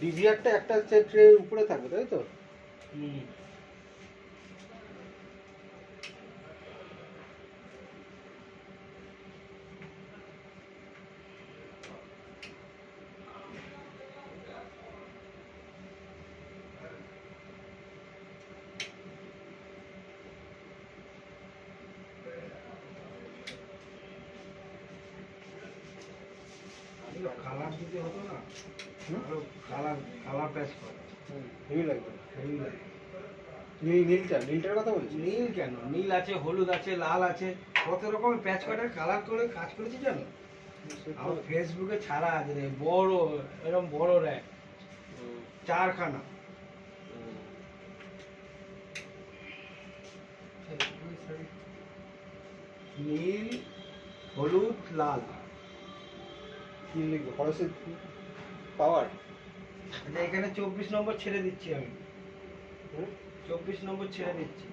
ডিভিআরটা একটা ট্রে উপরে থাকবে তাই তো? হুম। কালার যদি হতো না, কালার কালার প্যাচ করে হেভি লাগবে। হেভি লাগে। নীলটার কথা বলছি। নীল কেন, নীল আছে, হলুদ আছে, লাল আছে, কত রকমের প্যাচ করে কালার করে কাজ করেছি জানো? আমার ফেসবুকে ছাড়া আছে রে, বড় এরকম বড় র্যাক, 4খানা। নীল, হলুদ, লাল। কি লিখবো? খরচের পাওয়ার। আচ্ছা, এখানে 24 নম্বর ছেড়ে দিচ্ছি আমি, 24 নম্বর ছেড়ে দিচ্ছি।